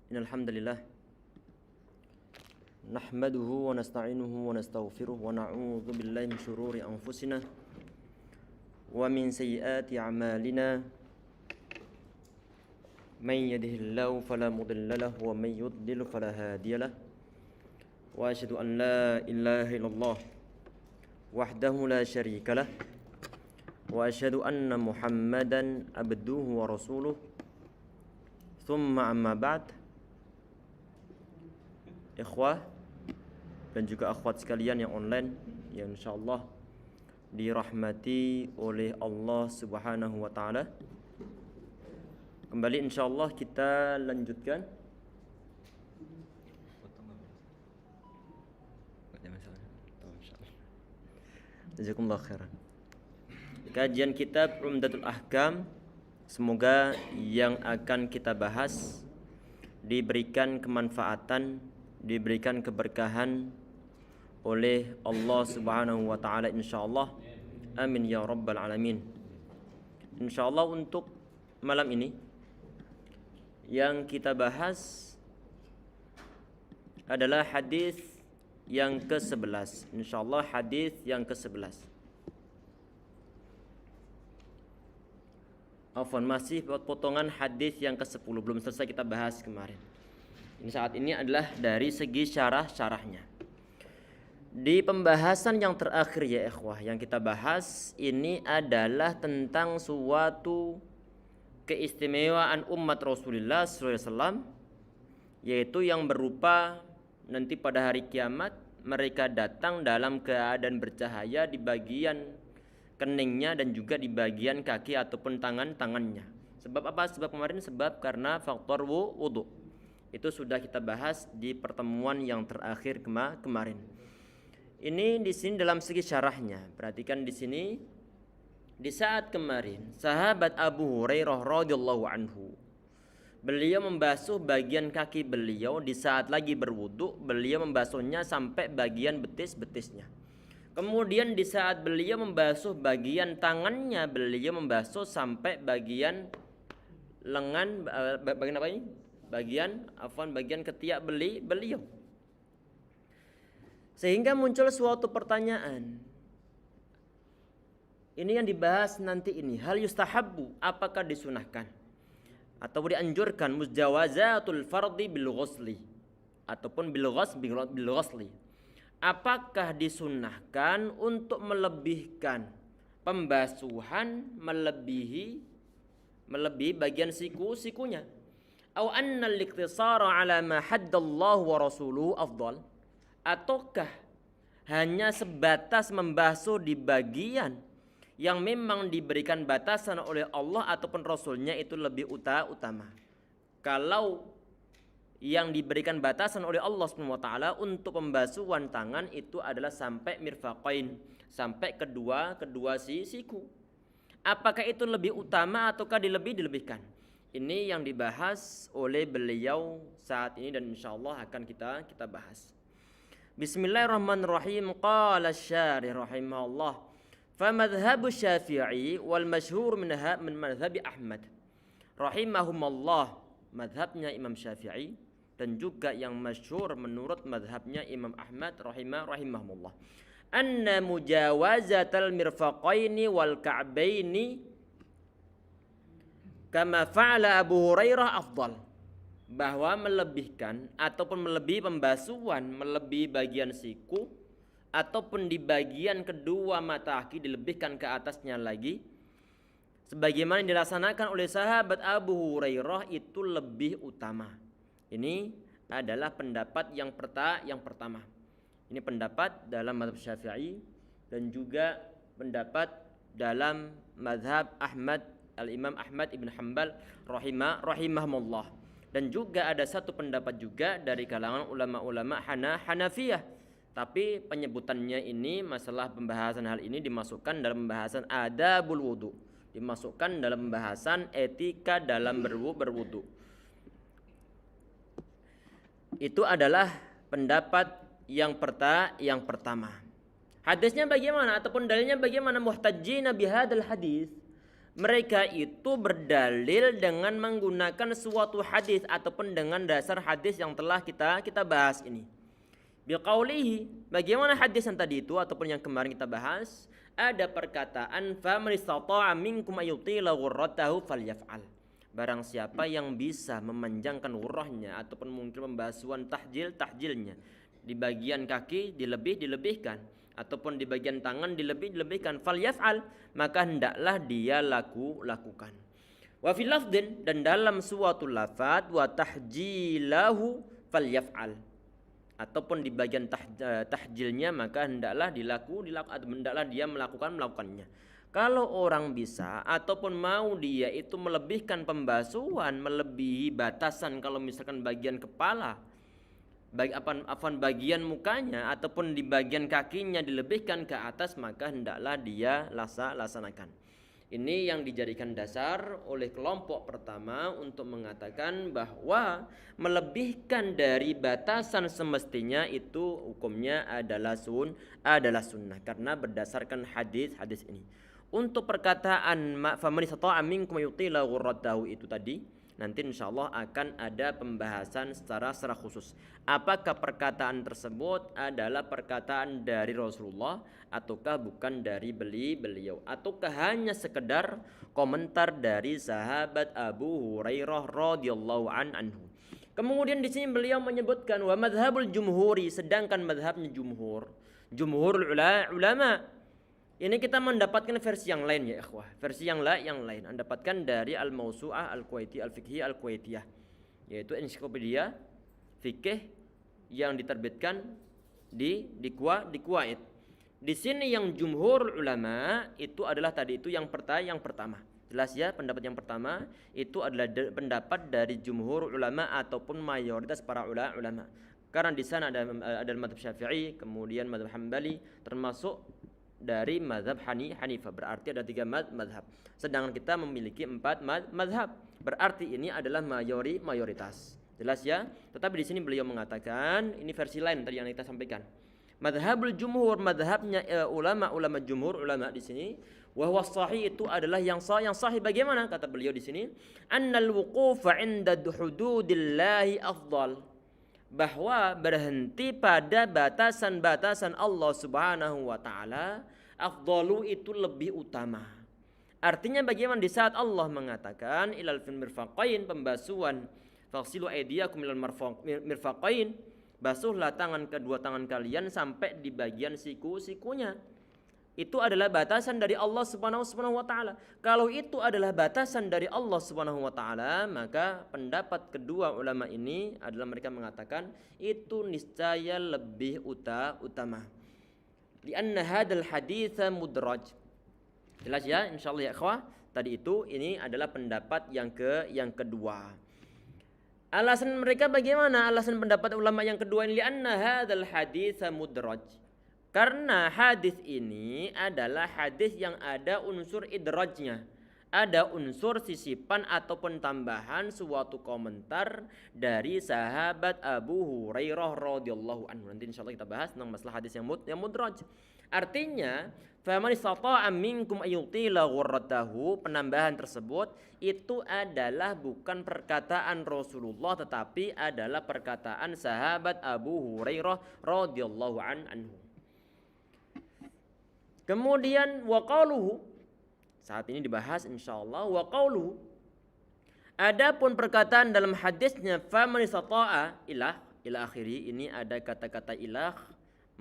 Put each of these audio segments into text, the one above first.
Innal hamdalillah nahmaduhu wa nasta'inuhu wa nastaghfiruh wa na'udzu billahi min shururi anfusina wa min sayyiati a'malina may yahdihillahu fala mudilla lahu wa may yudlil fala hadiya lahu wa asyhadu an la ilaha illallah wahdahu la syarika lahu wa asyhadu anna Muhammadan abduhu wa rasuluh. Tsumma amma ba'd. Ikhwah dan juga akhwat sekalian yang online yang insyaallah dirahmati oleh Allah Subhanahu wa taala. Kembali insyaallah kita lanjutkan Jazakumullah khairan. Kajian kitab Umdatul Ahkam, semoga yang akan kita bahas diberikan kemanfaatan, diberikan keberkahan oleh Allah Subhanahu wa taala insyaallah. Amin ya rabbal alamin. Insyaallah untuk malam ini yang kita bahas adalah hadis yang ke-11. Insyaallah hadis yang ke-11. Afwan, masih potongan hadis yang ke-10 belum selesai kita bahas kemarin. Ini saat ini adalah dari segi syarah-syarahnya. Di pembahasan yang terakhir ya ikhwah, yang kita bahas ini adalah tentang suatu keistimewaan umat Rasulullah SAW, yaitu yang berupa nanti pada hari kiamat mereka datang dalam keadaan bercahaya di bagian keningnya dan juga di bagian kaki ataupun tangannya. Sebab apa? Sebab kemarin karena faktor wudu. Itu sudah kita bahas di pertemuan yang terakhir kemarin. Ini di sini dalam segi syarahnya. Perhatikan di sini. Di saat kemarin sahabat Abu Hurairah radhiyallahu anhu, beliau membasuh bagian kaki beliau di saat lagi berwudu, beliau membasuhnya sampai bagian betis-betisnya. Kemudian di saat beliau membasuh bagian tangannya, beliau membasuh sampai bagian lengan, bagian apa ini? Bagian ketiak beliau. Sehingga muncul suatu pertanyaan. Ini yang dibahas nanti ini, hal yustahabbu, apakah disunahkan atau dianjurkan mujawazatul fardi bil ghusli ataupun bil ghusli. Apakah disunahkan untuk melebihkan pembasuhan melebihi bagian sikunya? Aw anna al-iqtisara ala ma haddallahu wa rasuluhu afdal, ataukah hanya sebatas membasuh di bagian yang memang diberikan batasan oleh Allah ataupun Rasulnya itu lebih utama? Kalau yang diberikan batasan oleh Allah SWT untuk pembasuhan tangan itu adalah sampai mirfaqain, sampai kedua siku. Apakah itu lebih utama ataukah dilebihkan? Ini yang dibahas oleh beliau saat ini dan insyaallah akan kita bahas. Bismillahirrahmanirrahim. Qala asy-syarih rahimahullah, fa madhhabu Syafi'i wal masyhur min madhhabi Ahmad rahimahumullah. Madhabnya Imam Syafi'i dan juga yang masyhur menurut madhabnya Imam Ahmad rahimahumullah, anna mujawazatal mirfaqaini wal ka'baini kama fa'ala Abu Hurairah afdal, bahwa melebihkan ataupun melebihi pembasuhan melebihi bagian siku ataupun di bagian kedua mata kaki dilebihkan ke atasnya lagi, sebagaimana dilaksanakan oleh sahabat Abu Hurairah itu lebih utama. Ini adalah pendapat yang pertama. Ini pendapat dalam mazhab Syafi'i dan juga pendapat dalam mazhab Ahmad, Al-Imam Ahmad ibn Hanbal rahimahumullah. Dan juga ada satu pendapat juga dari kalangan ulama-ulama Hanafiyah. Tapi penyebutannya ini, masalah pembahasan hal ini dimasukkan dalam pembahasan adabul wudu, dimasukkan dalam pembahasan etika dalam berwudu. Itu adalah pendapat yang pertama. Hadisnya bagaimana ataupun dalilnya bagaimana? Muhtajjina bihadzal hadis, mereka itu berdalil dengan menggunakan suatu hadis ataupun dengan dasar hadis yang telah kita bahas ini. Biqaulihi, bagaimana hadis yang tadi itu ataupun yang kemarin kita bahas? Ada perkataan faman istata'a minkum ayutila ghurratahu falyaf'al. Barang siapa yang bisa memanjangkan ghurrahnya ataupun mungkin pembasuhan tahjilnya di bagian kaki dilebihkan ataupun di bagian tangan dilebihkan falyaf'al, maka hendaklah dia lakukan. Wa fil lafdin, dan dalam suatu lafaz wa tahjilahu falyaf'al, ataupun di bagian tahjilnya maka hendaklah hendaklah dia melakukannya. Kalau orang bisa ataupun mau dia itu melebihkan pembasuhan melebihi batasan, kalau misalkan bagian kepala, bagian mukanya ataupun di bagian kakinya dilebihkan ke atas, maka hendaklah dia laksanakan. Ini yang dijadikan dasar oleh kelompok pertama untuk mengatakan bahwa melebihkan dari batasan semestinya itu hukumnya adalah sunnah karena berdasarkan hadis ini. Untuk perkataan faman istata'a minkum yutila ghurratahu itu tadi, nanti insyaallah akan ada pembahasan secara khusus. Apakah perkataan tersebut adalah perkataan dari Rasulullah ataukah bukan dari beliau, ataukah hanya sekedar komentar dari sahabat Abu Hurairah radhiyallahu anhu. Kemudian di sini beliau menyebutkan wa madhabul jumhuri, sedangkan madhabnya jumhurul ulama. Ini kita mendapatkan versi yang lain ya ikhwah. Versi yang lain Anda dapatkan dari Al-Mawsu'ah Al-Kuwaitiyah Al-Fiqhiyah Al-Kuwaitiyah, yaitu ensiklopedia fikih yang diterbitkan di Kuwait. Di sini yang jumhur ulama itu adalah tadi itu yang pertama. Jelas ya, pendapat yang pertama itu adalah pendapat dari jumhur ulama ataupun mayoritas para ulama. Karena di sana ada mazhab Syafi'i, kemudian mazhab Hambali, termasuk dari mazhab Hanifah. Berarti ada 3 mazhab. Sedangkan kita memiliki 4 mazhab. Berarti ini adalah mayoritas. Jelas ya? Tetapi di sini beliau mengatakan ini versi lain tadi yang kita sampaikan. Mazhabul jumhur, mazhabnya ulama jumhur ulama di sini, wa huwa sahih, itu adalah yang sahih. Bagaimana? Kata beliau di sini, annal wuqufa 'inda hududillahi afdal. Bahwa berhenti pada batasan-batasan Allah Subhanahu wa taala, afdalu itu lebih utama. Artinya bagaimana di saat Allah mengatakan ilal fil mirfaqain, pembasuhan, faghsilu aydiyakum ilal mirfaqain, basuhlah kedua tangan kalian sampai di bagian siku-sikunya. Itu adalah batasan dari Allah Subhanahu wa taala. Kalau itu adalah batasan dari Allah Subhanahu wa taala, maka pendapat kedua ulama ini adalah mereka mengatakan itu niscaya lebih utama. Lianna hadzal haditsa mudraj. Jelas ya insyaallah ya ikhwah. Tadi itu ini adalah pendapat yang kedua. Alasan mereka bagaimana? Alasan pendapat ulama yang kedua ini, lianna hadzal haditsa mudraj. Karena hadis ini adalah hadis yang ada unsur idrajnya, ada unsur sisipan ataupun tambahan suatu komentar dari sahabat Abu Hurairah radhiyallahu anhu. Nanti insyaallah kita bahas tentang masalah hadis yang mudraj. Artinya, faman istata'a minkum ayutila ghurratahu, penambahan tersebut itu adalah bukan perkataan Rasulullah tetapi adalah perkataan sahabat Abu Hurairah radhiyallahu anhu. Kemudian waqaluhu, saat ini dibahas insyaallah waqaluhu. Adapun perkataan dalam hadisnya faman istata'a ila akhiri, ini ada kata-kata ilah,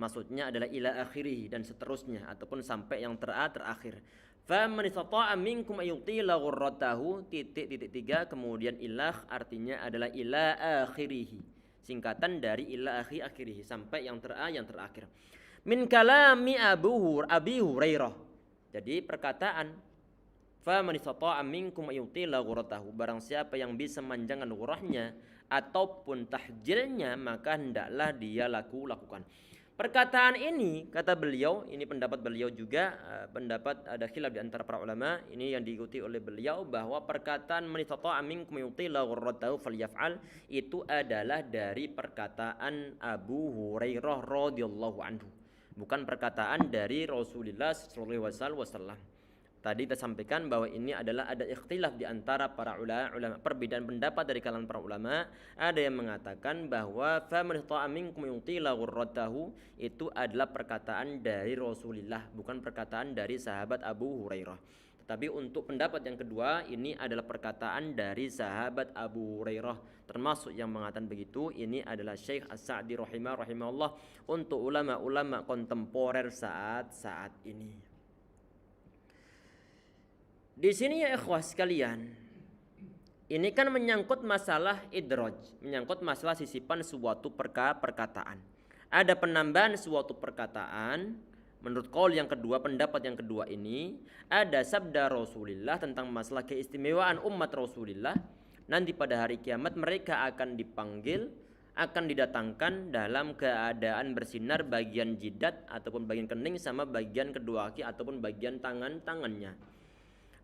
maksudnya adalah ila akhiri dan seterusnya ataupun sampai yang terakhir. Faman istata'a minkum ayutila ghurratahu titik-3, kemudian ilah artinya adalah ila akhirih, singkatan dari ila akhirih sampai yang terakhir. Min kalami Abi Hurairah. Jadi perkataan faman istata'a minkum ayutila ghurratahu, barang siapa yang bisa memanjangkan ghurrahnya ataupun tahjilnya maka hendaklah dia lakukan. Perkataan ini kata beliau, ini pendapat beliau juga, pendapat ada khilaf di antara para ulama, ini yang diikuti oleh beliau bahwa perkataan man istata'a minkum yutila ghurratahu falyaf'al itu adalah dari perkataan Abu Hurairah radhiyallahu anhu, bukan perkataan dari Rasulullah sallallahu alaihi wasallam. Tadi kita sampaikan bahwa ini adalah ada ikhtilaf di antara para ulama, perbedaan pendapat dari kalangan para ulama. Ada yang mengatakan bahwa faman istata'a minkum yutila ghurratahu itu adalah perkataan dari Rasulullah, bukan perkataan dari sahabat Abu Hurairah. Tetapi untuk pendapat yang kedua, ini adalah perkataan dari sahabat Abu Hurairah. Termasuk yang mengatakan begitu, ini adalah Syekh As-Sa'di rahimahullah untuk ulama-ulama kontemporer saat ini. Di sini ya ikhwah sekalian, ini kan menyangkut masalah idraj, menyangkut masalah sisipan suatu perkataan. Ada penambahan suatu perkataan, menurut qaul yang kedua, pendapat yang kedua ini, ada sabda Rasulullah tentang masalah keistimewaan umat Rasulullah. Nanti pada hari kiamat mereka akan dipanggil, akan didatangkan dalam keadaan bersinar bagian jidat ataupun bagian kening sama bagian kedua kaki ataupun bagian tangannya.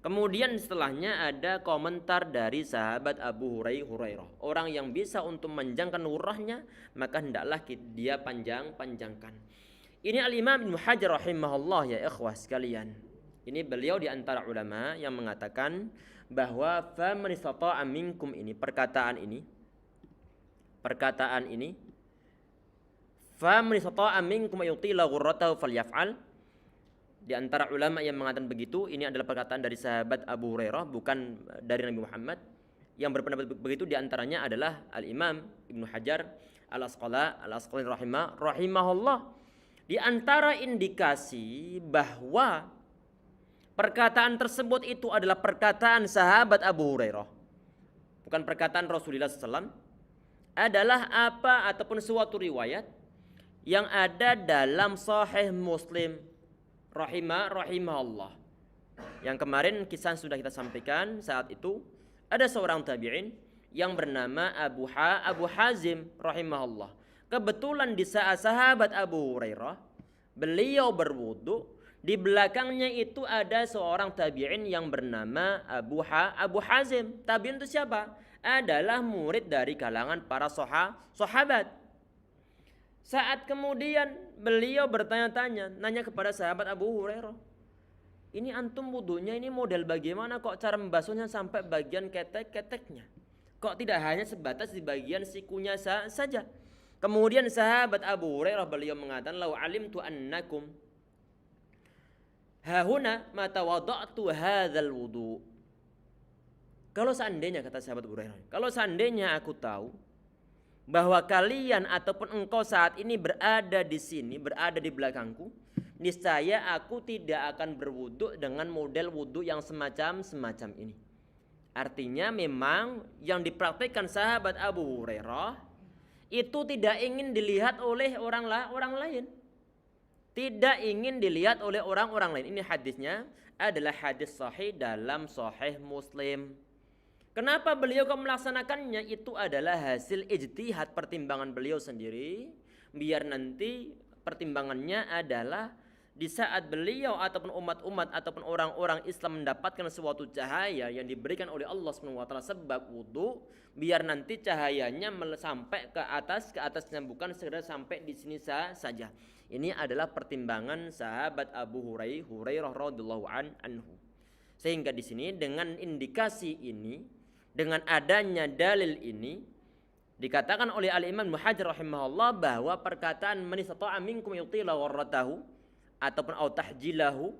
Kemudian setelahnya ada komentar dari sahabat Abu Hurairah. Orang yang bisa untuk memanjangkan urahnya, maka hendaklah dia panjangkan. Ini Al-Imam Ibnu Hajar rahimahullah ya ikhwah sekalian. Ini beliau di antara ulama yang mengatakan bahwa faman istata'a minkum ini perkataan faman istata'a minkum yutila ghurratahu falyaf'al. Di antara ulama yang mengatakan begitu, ini adalah perkataan dari sahabat Abu Hurairah, bukan dari Nabi Muhammad. Yang berpendapat begitu di antaranya adalah Al-Imam Ibnu Hajar Al-Asqalani rahimahullah. Di antara indikasi bahwa perkataan tersebut itu adalah perkataan sahabat Abu Hurairah, bukan perkataan Rasulullah SAW, adalah apa ataupun suatu riwayat yang ada dalam Sahih Muslim rahimahullah. Yang kemarin kisah sudah kita sampaikan, saat itu ada seorang tabi'in yang bernama Abu Hazim rahimahullah. Kebetulan di saat sahabat Abu Hurairah beliau berwudu, di belakangnya itu ada seorang tabi'in yang bernama Abu Hazim. Tabi'in itu siapa? Adalah murid dari kalangan para sahabat. Saat kemudian beliau bertanya-tanya, nanya kepada sahabat Abu Hurairah, ini antum wudunya ini model bagaimana, kok cara membasuhnya sampai bagian ketek-keteknya, kok tidak hanya sebatas di bagian sikunya saja. Kemudian sahabat Abu Hurairah beliau mengatakan, lau alimtu annakum hahuna mata wada'tu hadzal wudu. Kalau seandainya, kata sahabat Abu Hurairah, kalau seandainya aku tahu bahwa kalian ataupun engkau saat ini berada di sini, berada di belakangku, niscaya aku tidak akan berwudu dengan model wudu yang semacam ini. Artinya memang yang dipraktikkan sahabat Abu Hurairah itu tidak ingin dilihat oleh orang lain. Tidak ingin dilihat oleh orang-orang lain. Ini hadisnya adalah hadis sahih dalam Sahih Muslim. Kenapa beliau melaksanakannya? Itu adalah hasil ijtihad, pertimbangan beliau sendiri. Biar nanti pertimbangannya adalah di saat beliau ataupun umat-umat ataupun orang-orang Islam mendapatkan suatu cahaya yang diberikan oleh Allah SWT sebab wudu, biar nanti cahayanya sampai ke atasnya, bukan sekedar sampai di sini saja. Ini adalah pertimbangan sahabat Abu Hurairah radhiyallahu anhu. Sehingga di sini dengan indikasi ini, dengan adanya dalil ini, dikatakan oleh Al-Imam Ibnu Hajar rahimahullah bahwa perkataan man istata'a minkum yutila ghurratahu ataupun au tahjilahu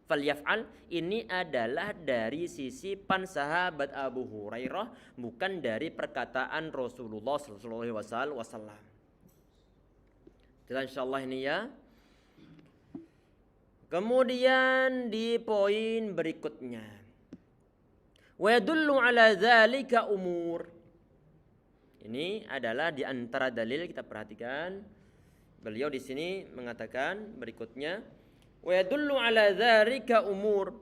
falyaf'al, ini adalah dari sisipan sahabat Abu Hurairah, bukan dari perkataan Rasulullah sallallahu alaihi wasallam. Jelas insyaallah ini ya. Kemudian di poin berikutnya, wa yadullu ala dzalika umur. Ini adalah di antara dalil, kita perhatikan. Beliau di sini mengatakan berikutnya, wa yadullu ala dzalika umur.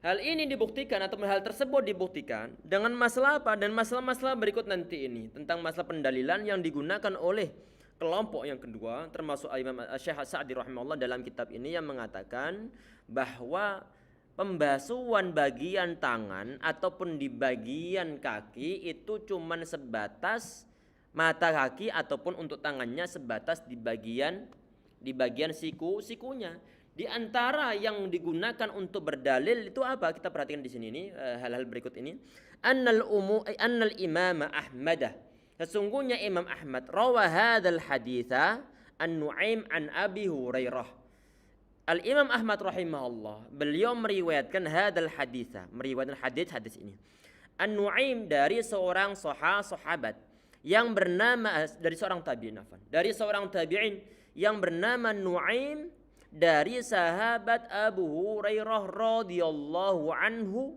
Hal ini dibuktikan atau hal tersebut dibuktikan dengan masalah apa? Dan masalah-masalah berikut nanti ini tentang masalah pendalilan yang digunakan oleh kelompok yang kedua, termasuk Imam Syekh As-Sa'di rahimahullah dalam kitab ini yang mengatakan bahwa pembasuhan bagian tangan ataupun di bagian kaki itu cuman sebatas mata kaki ataupun untuk tangannya sebatas di bagian sikunya. Di antara yang digunakan untuk berdalil itu apa? Kita perhatikan di sini ini hal-hal berikut ini. Annal Imam Ahmad. Sesungguhnya Imam Ahmad rawa hadzal haditsa An-Nu'aim an Abi Hurairah. Al-Imam Ahmad rahimahullah, beliau meriwayatkan hadzal haditsa, meriwayatkan hadis ini. An-Nu'aim dari seorang sahabat yang bernama dari seorang tabi'in dari seorang tabi'in yang bernama Nu'aim dari sahabat Abu Hurairah radhiyallahu anhu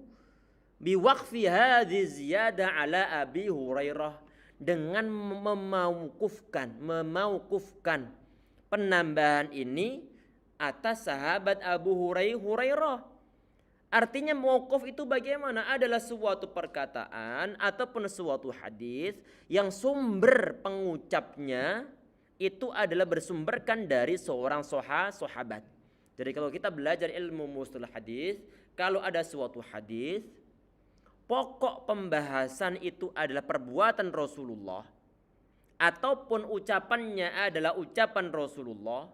biwaqfi hadhihi ziyadah ala Abi Hurairah, dengan memauqufkan penambahan ini atas sahabat Abu Hurairah. Artinya mauquf itu bagaimana? Adalah suatu perkataan ataupun suatu hadis yang sumber pengucapnya itu adalah bersumberkan dari seorang sahabat. Jadi kalau kita belajar ilmu mustalah hadis, kalau ada suatu hadis, pokok pembahasan itu adalah perbuatan Rasulullah, ataupun ucapannya adalah ucapan Rasulullah,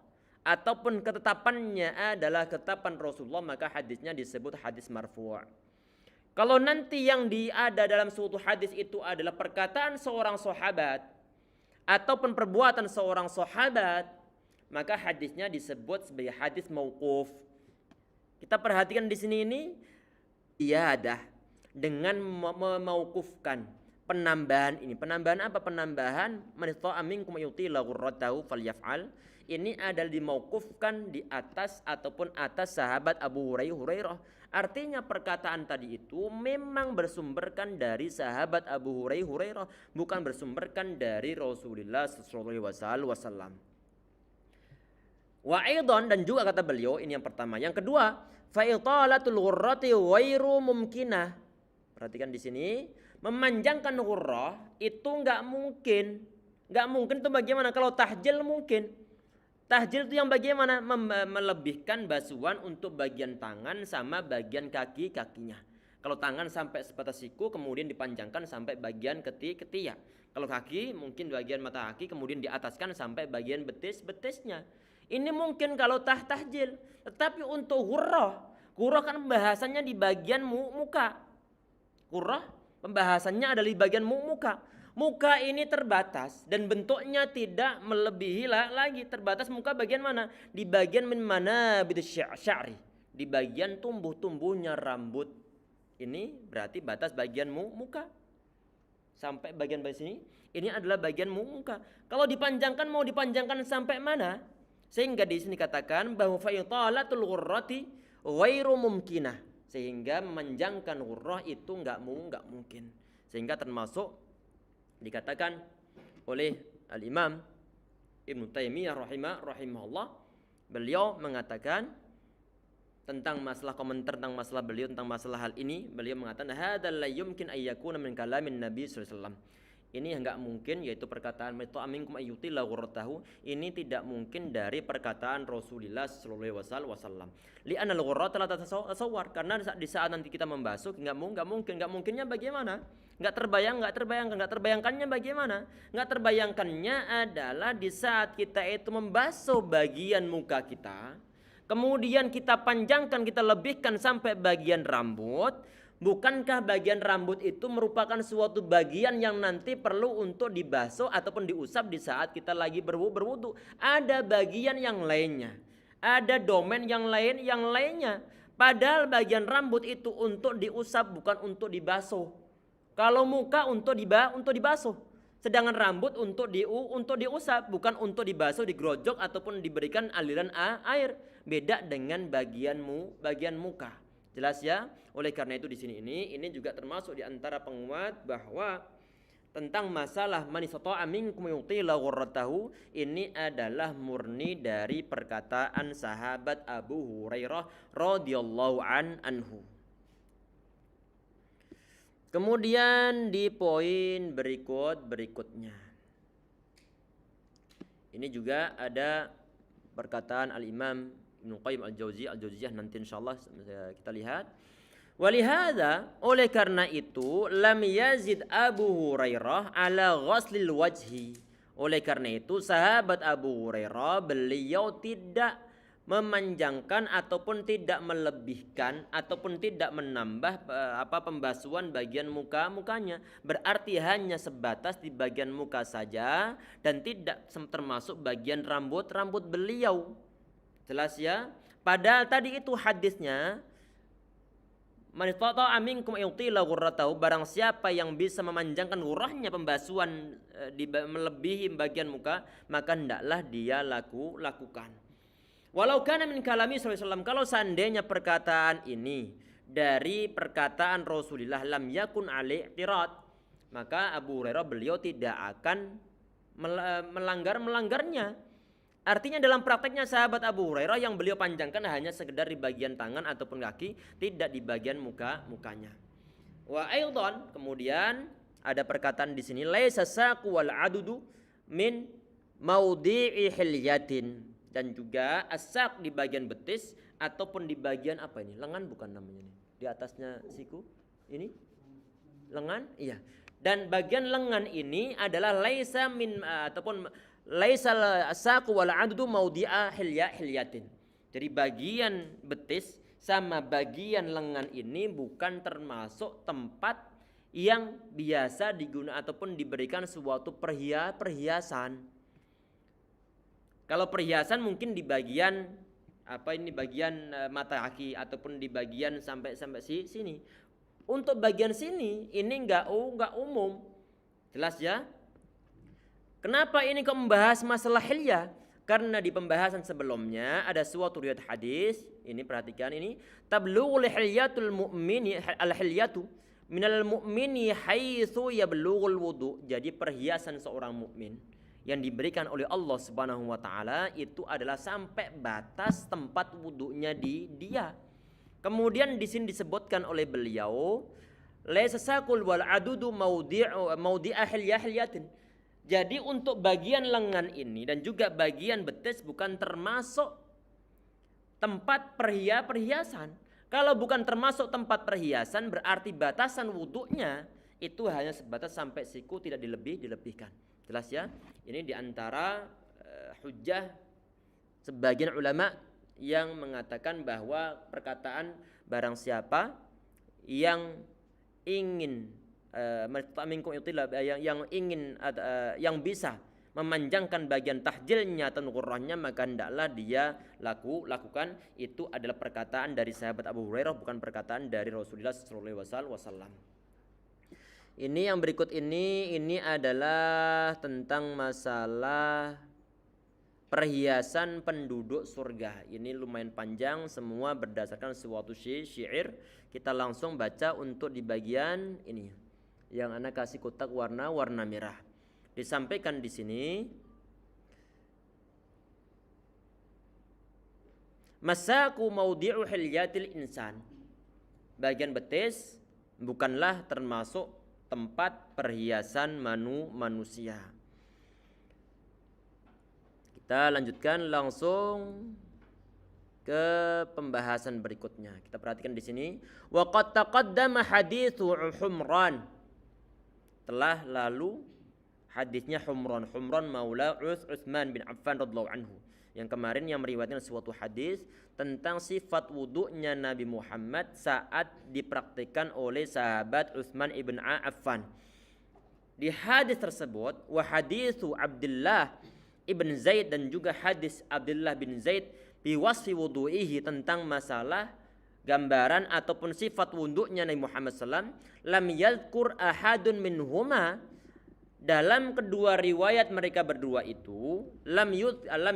ataupun ketetapannya adalah ketetapan Rasulullah, maka hadisnya disebut hadis marfu'. Kalau nanti yang ada dalam suatu hadis itu adalah perkataan seorang sahabat ataupun perbuatan seorang sahabat, maka hadisnya disebut sebagai hadis mauquf. Kita perhatikan di sini ini iyadah dengan memauqufkan penambahan ini. Penambahan apa? Penambahan man istata'a minkum yutila ghurratahu falyaf'al. Ini adalah dimauqufkan di atas ataupun atas sahabat Abu Hurairah. Artinya perkataan tadi itu memang bersumberkan dari sahabat Abu Hurairah, bukan bersumberkan dari Rasulullah sallallahu alaihi wasallam. Wa aidan, dan juga kata beliau, ini yang pertama. Yang kedua, fa italatul ghurrati ghairu mumkinah. Perhatikan di sini, memanjangkan ghurrah itu enggak mungkin. Enggak mungkin itu bagaimana? Kalau tahjil mungkin. Tahjil itu yang bagaimana? Melebihkan basuhan untuk bagian tangan sama bagian kakinya. Kalau tangan sampai sebatas siku, kemudian dipanjangkan sampai bagian ketiak. Kalau kaki mungkin bagian mata kaki, kemudian diataskan sampai bagian betisnya. Ini mungkin kalau tahjil. Tetapi untuk hurrah kan pembahasannya di bagian muka. Hurrah pembahasannya adalah di bagian muka. Muka ini terbatas dan bentuknya tidak melebihi lagi. Terbatas muka bagian mana? Di bagian min mana sya'ri, di bagian tumbuh-tumbuhnya rambut. Ini berarti batas bagian muka. Sampai bagian sini, ini adalah bagian muka. Kalau dipanjangkan, mau dipanjangkan sampai mana? Sehingga di sini katakan bahwa fa italatul ghurrati ghairu mumkinah. Sehingga memanjangkan ghurrah itu enggak mungkin. Sehingga termasuk dikatakan oleh Al-Imam Ibn Taimiyah rahimahullah, beliau mengatakan tentang masalah komentar tentang masalah beliau tentang masalah hal ini, beliau mengatakan hadzal la yumkin ay yakuna min kalamin Nabi sallallahu alaihi wasallam. Ini enggak mungkin, yaitu perkataan mita'aminkum ayyutila ghurratahu, ini tidak mungkin dari perkataan Rasulullah sallallahu alaihi wasallam. Li'anna al-ghurrata la tatasawwar, karena di saat nanti kita membasuh enggak mungkinnya bagaimana? Enggak terbayangkannya bagaimana? Enggak terbayangkannya adalah di saat kita itu membasuh bagian muka kita, kemudian kita panjangkan, kita lebihkan sampai bagian rambut. Bukankah bagian rambut itu merupakan suatu bagian yang nanti perlu untuk dibasuh ataupun diusap di saat kita lagi berwudu? Ada bagian yang lainnya, ada domain yang lainnya. Padahal bagian rambut itu untuk diusap, bukan untuk dibasuh. Kalau muka untuk dibasuh, sedangkan rambut untuk diusap, bukan untuk dibasuh, digerojok ataupun diberikan aliran air. Beda dengan bagian muka. Jelas ya? Oleh karena itu di sini ini juga termasuk di antara penguat bahwa tentang masalah man istata'a minkum yutila ghurratahu, ini adalah murni dari perkataan sahabat Abu Hurairah radhiyallahu anhu. Kemudian di poin berikutnya. Ini juga ada perkataan Al-Imam Ibnu Qayyim Al-Jauziyah nanti insyaallah kita lihat. Walihada, oleh karena itu lam yazid Abu Hurairah ala ghuslil wajhi. Oleh karena itu sahabat Abu Hurairah beliau tidak memanjangkan ataupun tidak melebihkan ataupun tidak menambah pembasuhan bagian mukanya. Berarti hanya sebatas di bagian muka saja dan tidak termasuk bagian rambut beliau. Jelas ya? Padahal tadi itu hadisnya, man istata'a minkum yutila ghurratahu, barang siapa yang bisa memanjangkan ghurrahnya, pembasuhan melebihi bagian muka, maka hendaklah dia lakukan. Walau kana min kalami sallallahu alaihi wasallam, kalau seandainya perkataan ini dari perkataan Rasulullah, lam yakun alaihi i'tirad, maka Abu Hurairah beliau tidak akan melanggarnya. Artinya dalam prakteknya sahabat Abu Hurairah yang beliau panjangkan hanya sekedar di bagian tangan ataupun kaki, tidak di bagian mukanya. Wa aidan, kemudian ada perkataan di sini, laisa saqu wal adudu min maudhi'i hilyatin, dan juga as-saq di bagian betis ataupun di bagian apa ini? Lengan bukan namanya nih. Di atasnya siku. Ini lengan? Iya. Dan bagian lengan ini adalah laisa min ataupun laisa as-saqu wal adudu maudhi'a hilyatin. Jadi bagian betis sama bagian lengan ini bukan termasuk tempat yang biasa digunakan ataupun diberikan suatu perhiasan. Kalau perhiasan mungkin di bagian bagian mata kaki ataupun di bagian sampai sini. Untuk bagian sini ini enggak umum. Jelas ya? Kenapa ini kok membahas masalah hilyah? Karena di pembahasan sebelumnya ada suatu riwayat hadis, ini perhatikan ini, tablughul hilyatul mu'mini al-hilyatu minal mu'mini haitsu yablughul wudu. Jadi perhiasan seorang mukmin yang diberikan oleh Allah Subhanahu wa taala itu adalah sampai batas tempat wudunya dia. Kemudian di sini disebutkan oleh beliau, laisa saqul wal adudu maudhi'a hilyatin. Jadi untuk bagian lengan ini dan juga bagian betis bukan termasuk tempat perhiasan. Kalau bukan termasuk tempat perhiasan, berarti batasan wudunya itu hanya sebatas sampai siku, tidak dilebihkan. Jelas ya? Ini diantara hujjah sebagian ulama yang mengatakan bahwa perkataan barang siapa yang ingin yang bisa memanjangkan bagian tahjilnya atau ghurrahnya, maka hendaklah dia lakukan. Itu adalah perkataan dari sahabat Abu Hurairah, bukan perkataan dari Rasulullah sallallahu alaihi wasallam. Ini yang berikut ini adalah tentang masalah perhiasan penduduk surga. Ini lumayan panjang, semua berdasarkan suatu syair. Kita langsung baca untuk di bagian ini, yang ana kasih kotak warna merah. Disampaikan di sini, masaku maudhi'u hilyatil insan. Bagian betis bukanlah termasuk tempat perhiasan manusia. Kita lanjutkan langsung ke pembahasan berikutnya. Kita perhatikan di sini, wa qad taqaddama haditsu Humran. Telah lalu hadisnya Humran maula Utsman bin Affan radhiyallahu anhu. Yang kemarin yang meriwayatkan suatu hadis tentang sifat wudunya Nabi Muhammad saat dipraktikkan oleh sahabat Utsman ibn Affan. Di hadis tersebut, wa haditsu Abdullah ibn Zaid, dan juga hadis Abdullah bin Zaid bi wasfi wudu'ihi, tentang masalah gambaran ataupun sifat wudunya Nabi Muhammad sallam, lam yadhkur ahadun minhuma. Dalam kedua riwayat mereka berdua itu, lam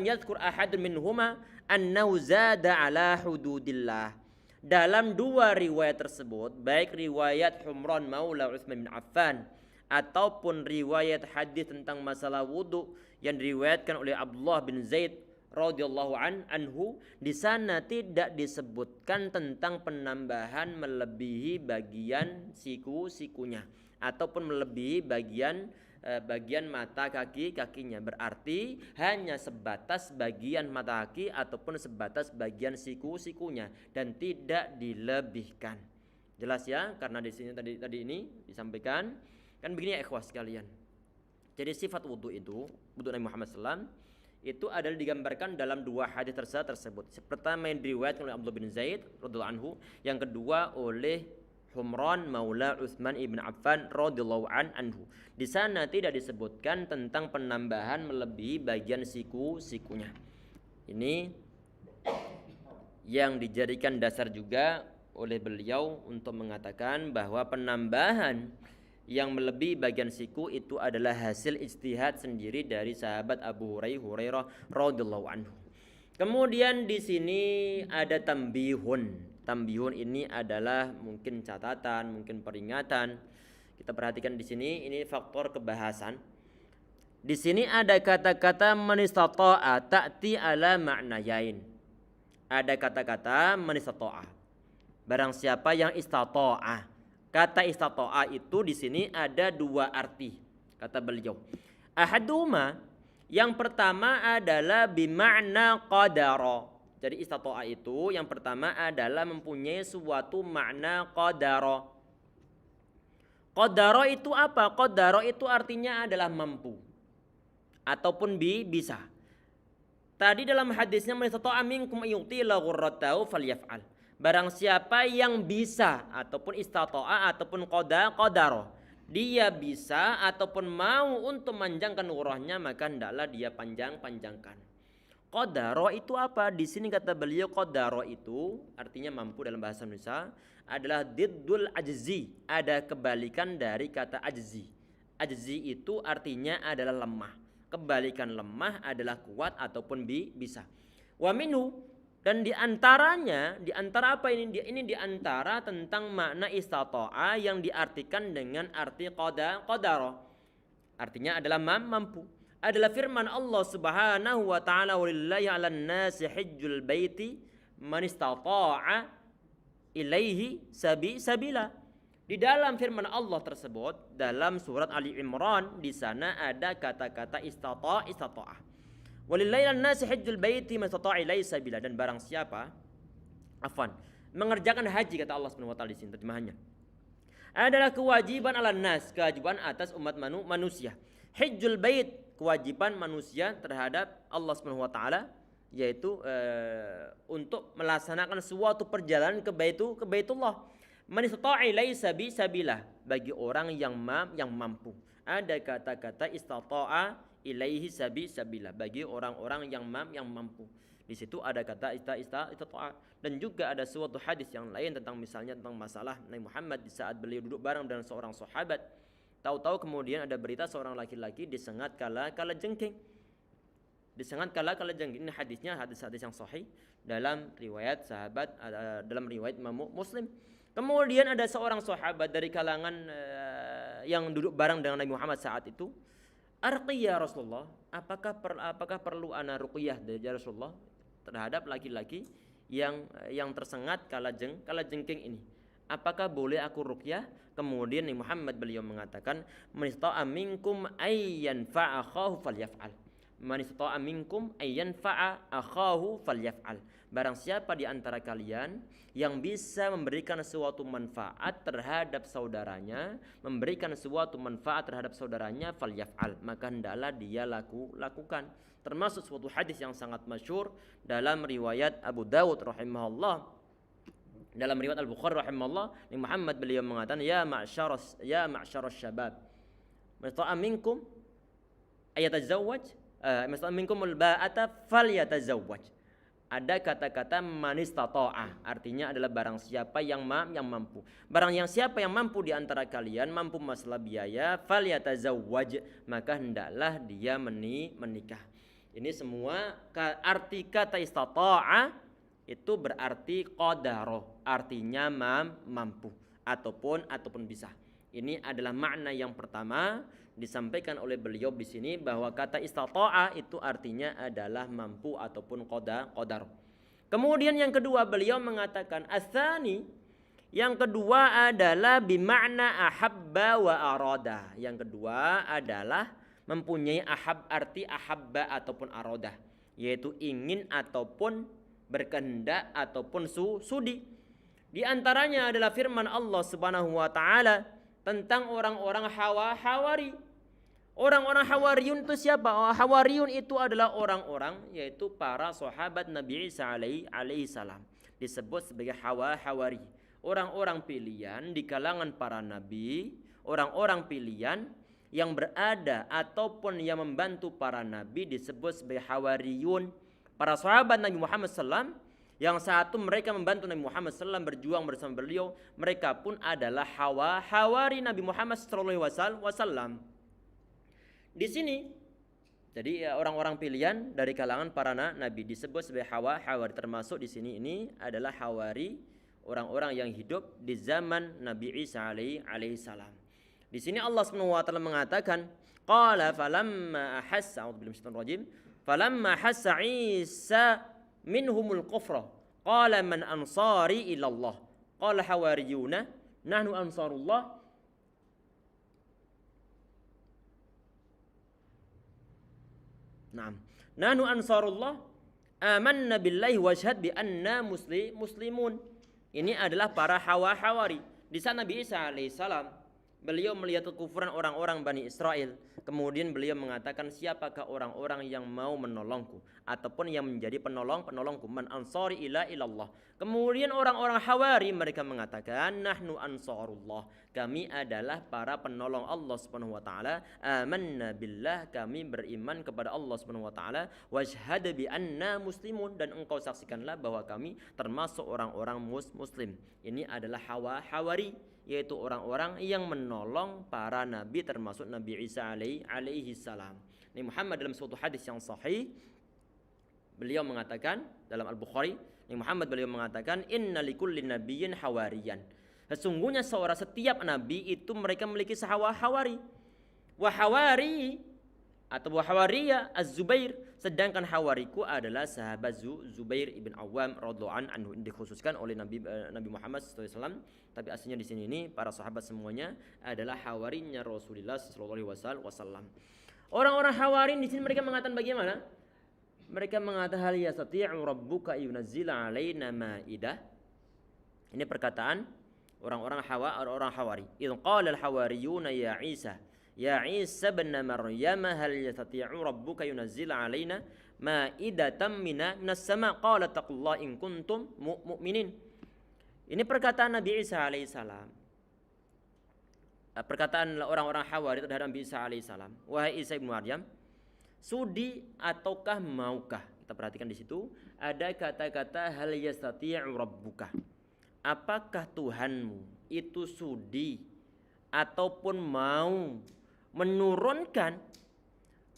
yadhkur ahadun minhuma annahu zada ala hududillah. Dalam dua riwayat tersebut, baik riwayat Humran maula Utsman bin Affan ataupun riwayat hadis tentang masalah wudu yang diriwayatkan oleh Abdullah bin Zaid radhiyallahu anhu, di sana tidak disebutkan tentang penambahan melebihi bagian siku-sikunya ataupun melebihi bagian mata kakinya. Berarti hanya sebatas bagian mata kaki ataupun sebatas bagian siku-sikunya dan tidak dilebihkan. Jelas ya? Karena di sini tadi ini disampaikan kan begini ya ikhwas sekalian. Jadi sifat wudu itu, wudu Nabi Muhammad SAW itu adalah digambarkan dalam dua hadis tersebut. Pertama yang diriwayatkan oleh Abdullah bin Zaid radhiyallahu anhu, yang kedua oleh Humran maula Utsman ibn Affan radhiyallahu anhu. Di sana tidak disebutkan tentang penambahan melebihi bagian siku-sikunya. Ini yang dijadikan dasar juga oleh beliau untuk mengatakan bahwa penambahan yang melebihi bagian siku itu adalah hasil ijtihad sendiri dari sahabat Abu Hurairah radhiyallahu anhu. Kemudian di sini ada tambihun. Tambihun ini adalah mungkin catatan, mungkin peringatan. Kita perhatikan di sini, ini faktor kebahasan. Di sini ada kata-kata man istata'a ta'ti ala ma'nayain. Ada kata-kata man istata'a. Barang siapa yang istata'a. Kata istata'a itu di sini ada dua arti, kata beliau. Ahaduma, yang pertama adalah bima'na qadara. Jadi istata'a itu yang pertama adalah mempunyai suatu makna qadara. Qadara itu apa? Qadara itu artinya adalah mampu ataupun bisa. Tadi dalam hadisnya man istata'a minkum ayyutila ghurratahu falyaf'al. Barang siapa yang bisa ataupun istata'a ataupun qadara, dia bisa ataupun mau untuk manjangkan urahnya, maka hendaklah dia panjangkan. Qadara itu apa? Di sini kata beliau qadara itu artinya mampu dalam bahasa Indonesia adalah diddul ajzi, ada kebalikan dari kata ajzi. Ajzi itu artinya adalah lemah. Kebalikan lemah adalah kuat ataupun bisa. Wa minhu, dan di antara apa ini? Ini di antara tentang makna istata'a yang diartikan dengan arti qadara. Artinya adalah mampu. Adalah firman Allah Subhanahu wa taala, walillahi 'alan nasi hajjul baiti man istata'a ilaihi sabila. Di dalam firman Allah tersebut dalam surat Ali Imran, di sana ada kata-kata istata'a. Walillahi 'alan nasi hajjul baiti man istata'a ilaihi sabila, dan barang siapa mengerjakan haji, kata Allah Subhanahu wa taala di sini terjemahannya, adalah kewajiban 'alan nas, kewajiban atas umat manusia. Hajjul bait, kewajiban manusia terhadap Allah Subhanahu wa taala, yaitu untuk melaksanakan suatu perjalanan ke Baitullah. Man istata'a ilaihi sabila, bagi orang yang mampu. Ada kata-kata istata'a ilaihi sabila, bagi orang-orang yang mampu. Di situ ada kata istata'a. Dan juga ada suatu hadis yang lain tentang misalnya tentang masalah Nabi Muhammad di saat beliau duduk bareng dengan seorang sahabat. Tahu-tahu kemudian ada berita seorang laki-laki disengat kala jengking. Disengat kala jengking. Ini hadisnya hadis yang sahih dalam riwayat sahabat, dalam riwayat Imam Muslim. Kemudian ada seorang sahabat dari kalangan yang duduk bareng dengan Nabi Muhammad saat itu. Arqiyah Rasulullah, apakah perlu ana ruqyah dari Rasulullah terhadap laki-laki yang tersengat kala jengking ini? Apakah boleh aku ruqyah? Kemudian Nabi Muhammad beliau mengatakan, man istata'a minkum ayyan fa'a akhahu falyaf'al. Man istata'a minkum ayyan fa'a akhahu falyaf'al. Barang siapa di antara kalian yang bisa memberikan suatu manfaat terhadap saudaranya, falyaf'al, maka hendaklah dia lakukan. Termasuk suatu hadis yang sangat masyhur dalam riwayat Abu Dawud rahimahullah. Dalam riwayat Al-Bukhari rahimahullah, Nabi Muhammad beliau mengatakan, ya ma'syaras syabab, man istata'a minkum ayatazawwaj, man istata'a minkumul ba'ata falyatazawwaj. Ada kata-kata man istata'a, artinya adalah barang siapa yang mampu. Barang siapa yang mampu di antara kalian, mampu masalah biaya, falyatazawwaj, maka hendaklah dia menikah. Ini semua arti kata istata'a itu berarti qadara, artinya mampu ataupun bisa. Ini adalah makna yang pertama disampaikan oleh beliau di sini, bahwa kata istata'a itu artinya adalah mampu ataupun qadar. Kemudian yang kedua beliau mengatakan asani, yang kedua adalah bimakna ahabba wa arada. Yang kedua adalah mempunyai arti ahabba ataupun arada, yaitu ingin ataupun berkehendak ataupun sudi. Di antaranya adalah firman Allah Subhanahu wa taala tentang orang-orang Hawari. Orang-orang Hawariyun itu siapa? Hawariyun itu adalah orang-orang yaitu para sahabat Nabi Isa alaihi salam. Disebut sebagai Hawari. Orang-orang pilihan di kalangan para nabi, orang-orang pilihan yang berada ataupun yang membantu para nabi disebut sebagai Hawariyun. Para sahabat Nabi Muhammad SAW yang satu mereka membantu Nabi Muhammad SAW berjuang bersama beliau, mereka pun adalah Hawari Nabi Muhammad SAW. Di sini jadi orang-orang pilihan dari kalangan para nabi disebut sebagai Hawari, termasuk di sini ini adalah Hawari orang-orang yang hidup di zaman Nabi Isa alaihi salam. Di sini Allah Subhanahu wa taala mengatakan qala falamma ahassa a'udzubillahi minasyaitonir rajim falamma hassa Isa minhumul kufra qala man ansari ila Allah qala hawariyuna nahnu ansarullah. Naam. Nahnu ansarullah amanna billahi washhad bi anna muslimun. Ini adalah para Hawari. Di sana Nabi Isa alaihissalam beliau melihat kekufuran orang-orang Bani Israel. Kemudian beliau mengatakan, siapakah orang-orang yang mau menolongku ataupun yang menjadi penolongku? Man ansari ila ilallah. Kemudian orang-orang Hawari mereka mengatakan, nahnu ansarullah. Kami adalah para penolong Allah Subhanahu wa taala. Amanna billah, kami beriman kepada Allah Subhanahu wa taala. Washhad bi anna muslimun, dan engkau saksikanlah bahwa kami termasuk orang-orang muslim. Ini adalah Hawari, yaitu orang-orang yang menolong para nabi termasuk Nabi Isa alaihi salam. Nabi Muhammad dalam suatu hadis yang sahih beliau mengatakan dalam Al-Bukhari, Nabi Muhammad beliau mengatakan inna likulli nabiyyin hawariyan. Sesungguhnya setiap nabi itu mereka memiliki hawari. Wa hawari atau wa hawariya Az-Zubair, sedangkan hawariku adalah sahabat Zubair ibn Awam radhiyallahu anhu. Dikhususkan oleh Nabi Muhammad SAW, tapi aslinya di sini ini para sahabat semuanya adalah hawarinya Rasulullah SAW. Orang-orang hawari di sini mereka mengatakan bagaimana? Mereka mengatakan hal yastati'u rabbuka yunazzila alaina ma'idah. Ini perkataan orang-orang hawari. Idh qala al-hawariyuna ya Isa ibn Maryam hal yastati'u rabbuka yunazzila alaina ma'idatan minas sama qala taqullaha in kuntum mu'minin. Ini perkataan Nabi Isa alaihissalam. Perkataan orang-orang Hawari terhadap Nabi Isa alaihissalam. Wahai Isa ibn Maryam, sudi ataukah maukah? Kita perhatikan di situ ada kata-kata hal yastati'u rabbuka. Apakah Tuhanmu itu sudi ataupun mau menurunkan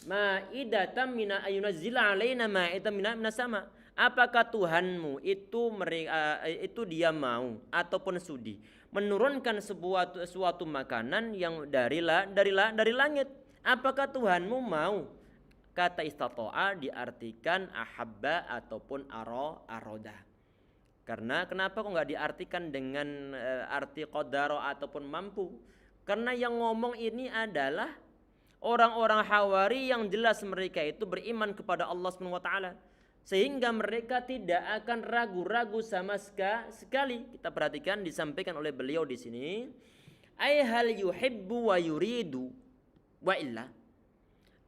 ma'idatan mina ayunazzila alaina ma'idatan minas sama? Apakah Tuhanmu itu dia mau ataupun sudi menurunkan suatu makanan yang dari langit? Apakah Tuhanmu mau? Kata istata'a diartikan ahabba ataupun aroda. Karena kenapa kok nggak diartikan dengan arti qadaro ataupun mampu? Karena yang ngomong ini adalah orang-orang Hawari yang jelas mereka itu beriman kepada Allah Subhanahu wa taala, sehingga mereka tidak akan ragu-ragu sama sekali. Kita perhatikan disampaikan oleh beliau di sini, ai hal yuhibbu wa yuridu wa illa.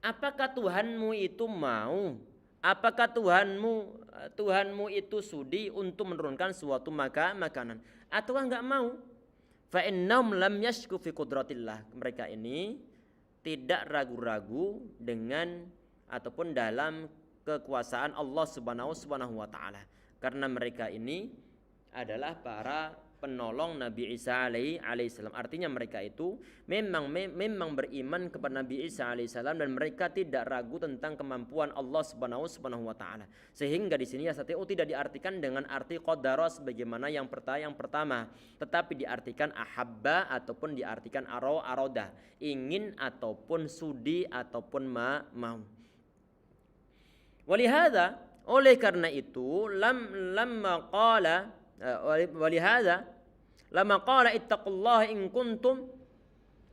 Apakah Tuhanmu itu mau? Apakah Tuhanmu itu sudi untuk menurunkan suatu makanan atau enggak mau? Fa innahum lam yashku fi qudratillah. Mereka ini tidak ragu-ragu dengan ataupun dalam kekuasaan Allah Subhanahu wa taala. Karena mereka ini adalah para penolong Nabi Isa alaihissalam. Artinya mereka itu memang beriman kepada Nabi Isa alaihissalam dan mereka tidak ragu tentang kemampuan Allah Subhanahu wa taala. Sehingga di sini yastati'u tidak diartikan dengan arti qadara sebagaimana yang pertama, tetapi diartikan ahabba ataupun diartikan aroda, ingin ataupun sudi ataupun mau. Walihada, oleh karena itu lamma qala ittaqullaha in kuntum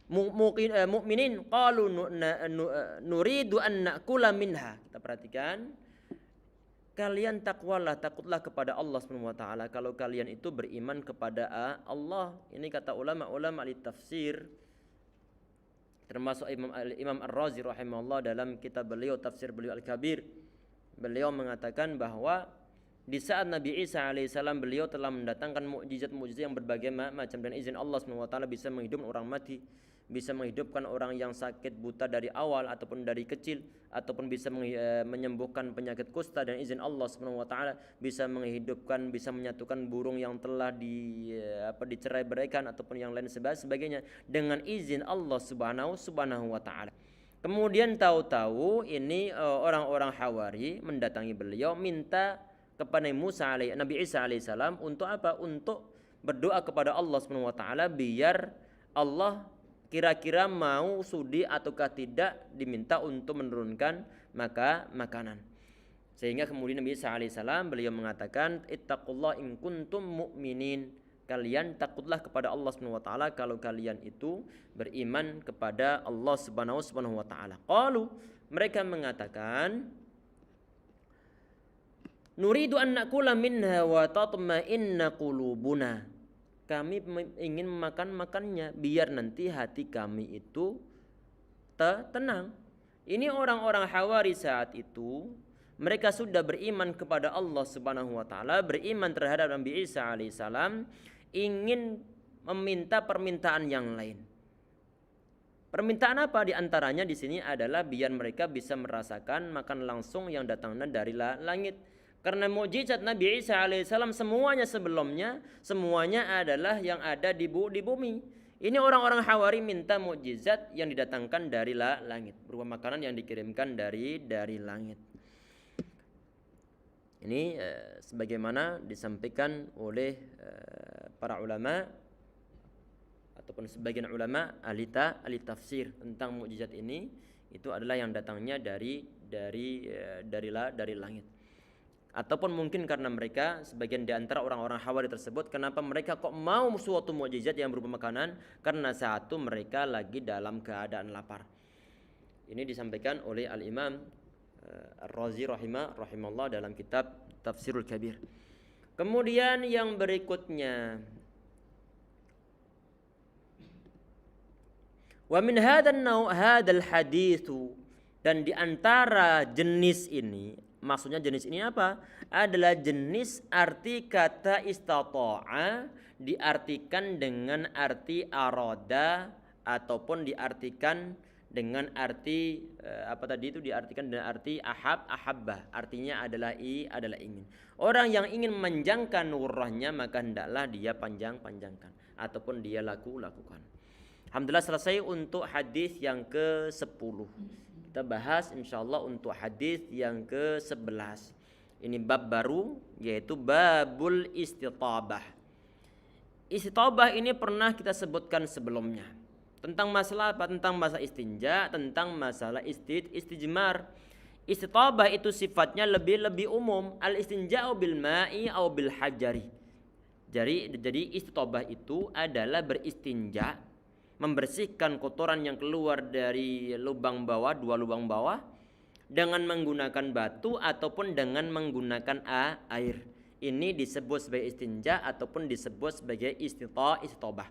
mu'minin qalu nuridu an na'kula minha. Kita perhatikan, kalian takutlah kepada Allah Subhanahu wa taala kalau kalian itu beriman kepada Allah. Ini kata ulama di tafsir Termasuk Imam Ar-Razi rahimahullah dalam kitab beliau tafsir beliau Al-Kabir, beliau mengatakan bahwa di saat Nabi Isa alaihissalam beliau telah mendatangkan mukjizat-mukjizat yang berbagai macam, dan izin Allah SWT bisa menghidupkan orang mati, bisa menghidupkan orang yang sakit buta dari awal ataupun dari kecil, ataupun bisa menyembuhkan penyakit kusta, dan izin Allah SWT bisa menghidupkan, bisa menyatukan burung yang telah dicerai-beraikan ataupun yang lain sebagainya dengan izin Allah Subhanahu wa taala. Kemudian tahu-tahu ini orang-orang Hawari mendatangi beliau minta kepada Nabi Isa alaihissalam untuk apa? Untuk berdoa kepada Allah Subhanahu wa taala biar Allah kira-kira mau sudi ataukah tidak diminta untuk menurunkan makanan. Sehingga kemudian Nabi Isa alaihissalam beliau mengatakan, ittaqullah in kuntum mu'minin, kalian takutlah kepada Allah Subhanahu wa taala kalau kalian itu beriman kepada Allah Subhanahu wa taala. Qalu, mereka mengatakan, nuridu an na'kula minha wa tatma'inna qulubuna. Kami ingin makannya biar nanti hati kami itu tenang. Ini orang-orang Hawari saat itu mereka sudah beriman kepada Allah Subhanahu wa taala, beriman terhadap Nabi Isa alaihissalam, ingin meminta permintaan yang lain. Permintaan apa? Di antaranya di sini adalah biar mereka bisa merasakan makan langsung yang datangnya dari langit. Karena mukjizat Nabi Isa alaihissalam semuanya sebelumnya semuanya adalah yang ada di bumi. Ini orang-orang Hawari minta mukjizat yang didatangkan dari langit, berupa makanan yang dikirimkan dari langit. Ini sebagaimana disampaikan oleh para ulama ataupun sebagian ulama ahli tafsir tentang mukjizat ini, itu adalah yang datangnya dari langit. Ataupun mungkin karena mereka sebagian di antara orang-orang Hawari tersebut, kenapa mereka kok mau suatu mukjizat yang berupa makanan? Karena satu, mereka lagi dalam keadaan lapar. Ini disampaikan oleh Al-Imam Ar-Razi rahimahullah dalam kitab Tafsirul Kabir. Kemudian yang berikutnya, wa min hadzal haditsu, dan di antara jenis ini, maksudnya jenis ini apa? Adalah jenis arti kata istata'a diartikan dengan arti aroda ataupun diartikan dengan arti diartikan dengan arti ahabbah. Artinya adalah ingin. Orang yang ingin memanjangkan nurahnya maka hendaklah dia panjangkan ataupun dia lakukan. Alhamdulillah selesai untuk hadis yang ke-10. Kita bahas insyaallah untuk hadis yang ke-11. Ini bab baru, yaitu babul istitabah. Istitabah ini pernah kita sebutkan sebelumnya. Tentang masalah apa? Tentang masalah istinja, tentang masalah istijmar. Istitabah itu sifatnya lebih umum. Al-istinja'u bil ma'i au bil hajari. Jadi istitabah itu adalah beristinja, membersihkan kotoran yang keluar dari lubang bawah, 2 lubang bawah, dengan menggunakan batu ataupun dengan menggunakan air. Ini disebut sebagai istinja ataupun disebut sebagai istitabah.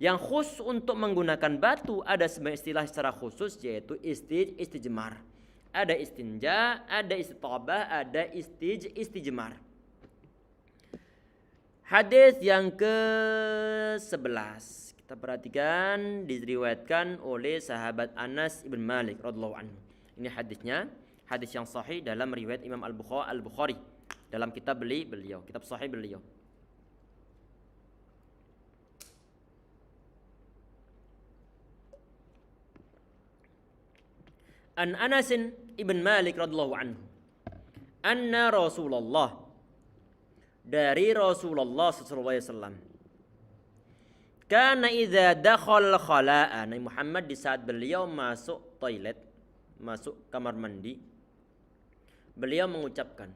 Yang khusus untuk menggunakan batu ada sebuah istilah secara khusus, yaitu istijmar. Ada istinja, ada istitabah, ada istijmar. Hadis yang ke-11 kita perhatikan, diriwayatkan oleh sahabat Anas ibn Malik radhiyallahu anhu. Ini hadisnya, hadis yang sahih dalam riwayat Imam Al-Bukhari dalam kitab beliau, kitab sahih beliau. An Anas ibn Malik radhiyallahu anhu, anna Rasulullah, dari Rasulullah sallallahu alaihi wasallam, kana idza dakhala khala'a, Nabi Muhammad di saat beliau masuk toilet, masuk kamar mandi, beliau mengucapkan,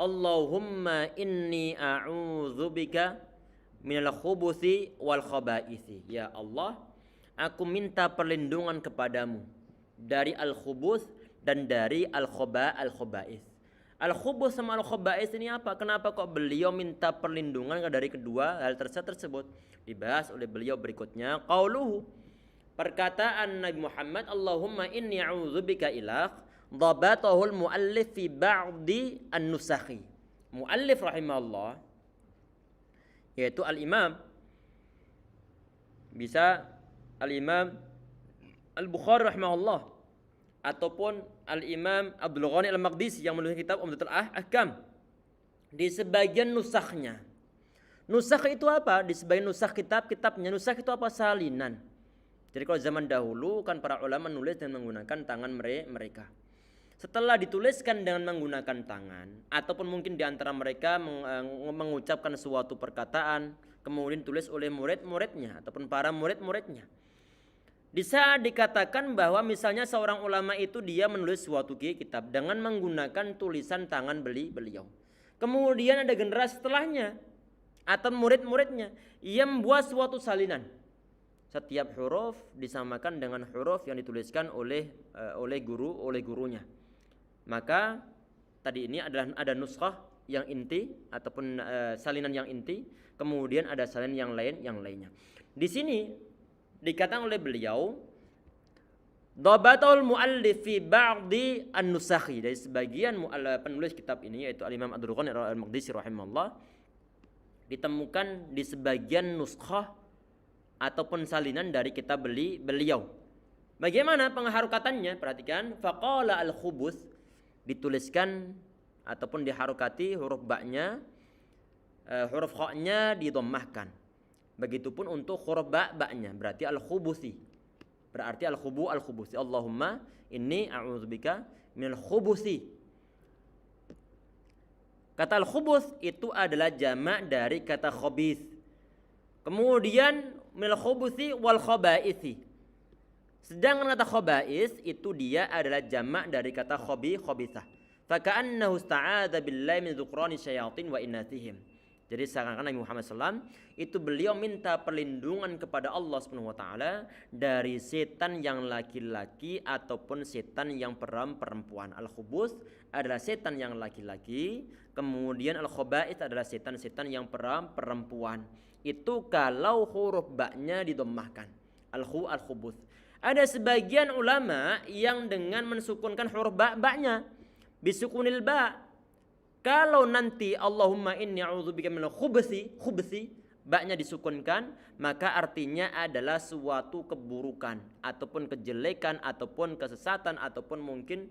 Allahumma inni a'udzubika minal khubuthi wal khabaithi. Ya Allah, aku minta perlindungan kepadamu dari al-khubuth dan dari al-khaba'ith. Al-khubuth sama al-khaba'ith ini apa? Kenapa kok beliau minta perlindungan dari kedua hal tersebut? Dibahas oleh beliau berikutnya. Qauluhu, perkataan Nabi Muhammad, Allahumma inni a'udzubika ilah, dhabatahul muallif fi ba'di an-nusakhi. Muallif rahimahullah, yaitu al-imam, bisa al-imam al-Bukhari rahimahullah, ataupun al-imam Abdul Ghani al-Maqdisi yang menulis kitab Umdatul Ahkam. Di sebagian nusakhnya. Nusakh itu apa? Di sebagian nusakh kitabnya. Nusakh itu apa? Salinan. Jadi kalau zaman dahulu kan para ulama menulis dan menggunakan tangan mereka. Setelah dituliskan dengan menggunakan tangan, ataupun mungkin di antara mereka mengucapkan suatu perkataan, kemudian ditulis oleh murid-muridnya ataupun para murid-muridnya. Di saat dikatakan bahwa misalnya seorang ulama itu dia menulis suatu kitab dengan menggunakan tulisan tangan beliau. Kemudian ada generasi setelahnya atau murid-muridnya, ia membuat suatu salinan. Setiap huruf disamakan dengan huruf yang dituliskan oleh gurunya. Maka tadi ini adalah ada nuskhah yang inti ataupun salinan yang inti, kemudian ada salinan yang lainnya. Di sini dikatakan oleh beliau, dhabatul muallif fi ba'di an-nusakhi, dari sebagian penulis kitab ini yaitu al-Imam Abdul Ghani al-Maqdisi rahimahullah, ditemukan di sebagian nuskhah ataupun salinan dari kitab beliau. Bagaimana pengharukatannya? Perhatikan, faqala al-khubuth, dituliskan ataupun diharukati huruf ba-nya, huruf kha-nya didommahkan. Begitupun untuk huruf ba-nya, berarti al-khubuthi. Berarti al-khubuthi. Allahumma inni a'udzubika minal khubuthi. Kata al-khubuth itu adalah jamak dari kata khabith. Kemudian minal khubuthi wal khabaithi. Sedangkan kata khaba'is itu dia adalah jamak dari kata khabithah. Faka'annahu ista'adha billahi min dzukrani syayatin wa inathihim. Jadi seakan-akan Nabi Muhammad SAW itu beliau minta perlindungan kepada Allah SWT dari setan yang laki-laki ataupun setan yang perempuan. Al-khubuth adalah setan yang laki-laki, kemudian al-khaba'ith adalah setan-setan yang perempuan. Itu kalau huruf ba-nya didommahkan. Al-khubuth. Ada sebagian ulama yang dengan mensukunkan huruf ba-nya, bisukunil ba. Kalau nanti Allahumma inni a'udzubika minal khubuthi, ba-nya disukunkan, maka artinya adalah suatu keburukan ataupun kejelekan ataupun kesesatan ataupun mungkin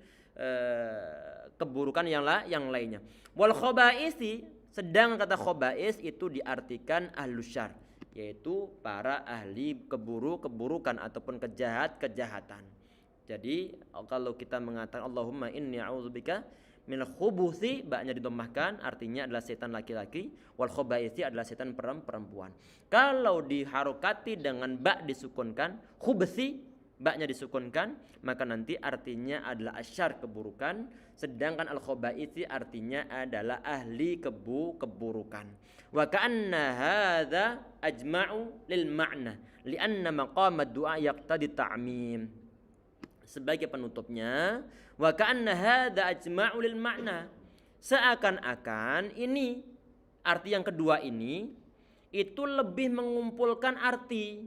keburukan yang lainnya. Wal khaba'isi, sedang kata khaba'is itu diartikan ahlus syarr, yaitu para ahli keburukan ataupun kejahatan. Jadi kalau kita mengatakan Allahumma inni a'udzubika minal khubuthi, ba-nya didommahkan, artinya adalah setan laki-laki, wal khabaithi adalah setan perempuan. Kalau diharokati dengan ba disukunkan, khubuthi, ba-nya disukunkan, maka nanti artinya adalah asyar, keburukan, sedangkan al khabaithi artinya adalah ahli keburukan. Wa ka'anna hadza ajma'u lil ma'na li'anna maqam ad-du'a yaqtadi ta'mim. Sebagai penutupnya, wa ka'anna hadza ajma'u lil ma'na, seakan-akan ini arti yang kedua ini itu lebih mengumpulkan arti.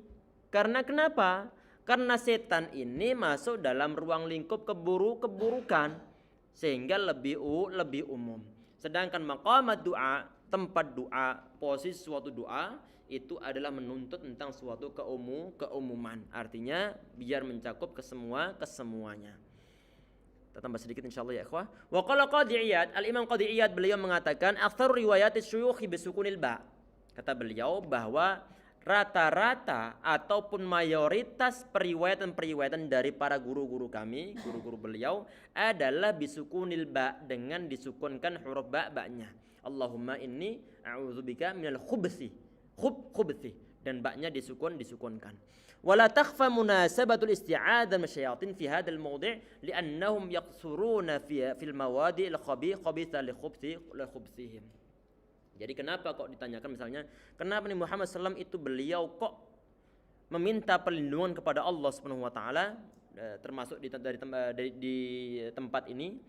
Karena kenapa? Karena setan ini masuk dalam ruang lingkup keburukan sehingga lebih umum. Sedangkan maqam ad-du'a, tempat doa, posisi suatu doa itu adalah menuntut tentang suatu keumuman. Artinya biar mencakup kesemuanya. Kita tambah sedikit insyaallah ya ikhwah. Wa qala Qadhi Iyad, Al-Imam Qadhi Iyad beliau mengatakan aktsar riwayat syuyukh bisukunil ba. Kata beliau bahwa rata-rata ataupun mayoritas periwayatan dari para guru-guru kami, guru-guru beliau asukunil bisukunil ba, dengan disukunkan huruf ba-nya. Allahumma inni a'udzubika minal khubuthi, dan ba-nya disukunkan. Wala takhfa munasabatul isti'adzah masyayatin fi hadzal mawdi' li'annahum yaqsuruna fil mawadi' al-khabitha li khubthihim. Jadi kenapa kok ditanyakan misalnya, kenapa Nabi Muhammad SAW itu beliau kok meminta perlindungan kepada Allah Subhanahu wa taala termasuk di tempat ini?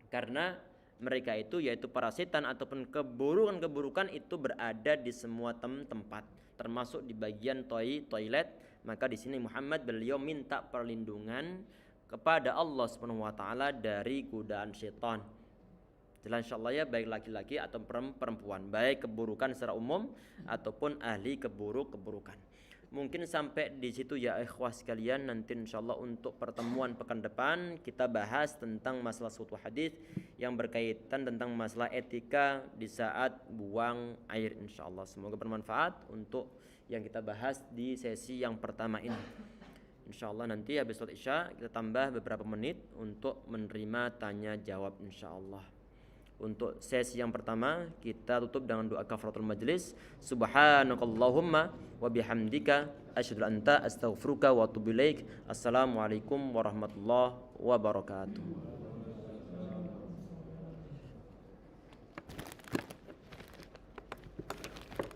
Karena mereka itu yaitu para setan ataupun keburukan-keburukan itu berada di semua tempat, termasuk di bagian toilet. Maka di sini Muhammad beliau minta perlindungan kepada Allah Subhanahu wa taala dari godaan setan. Jelas insyaallah ya, baik laki-laki atau perempuan, baik keburukan secara umum ataupun ahli keburukan. Mungkin sampai di situ ya ikhwah sekalian. Nanti insyaallah untuk pertemuan pekan depan kita bahas tentang masalah suatu hadis yang berkaitan tentang masalah etika di saat buang air insyaallah. Semoga bermanfaat untuk yang kita bahas di sesi yang pertama ini. Insyaallah nanti habis sholat isya kita tambah beberapa menit untuk menerima tanya jawab insyaallah. Untuk sesi yang pertama kita tutup dengan doa kafaratul majlis. Subhanakallahumma wa bihamdika asyhadu an la ilaha illa anta astaghfiruka wa atubu ilaik. Assalamualaikum warahmatullahi wabarakatuh.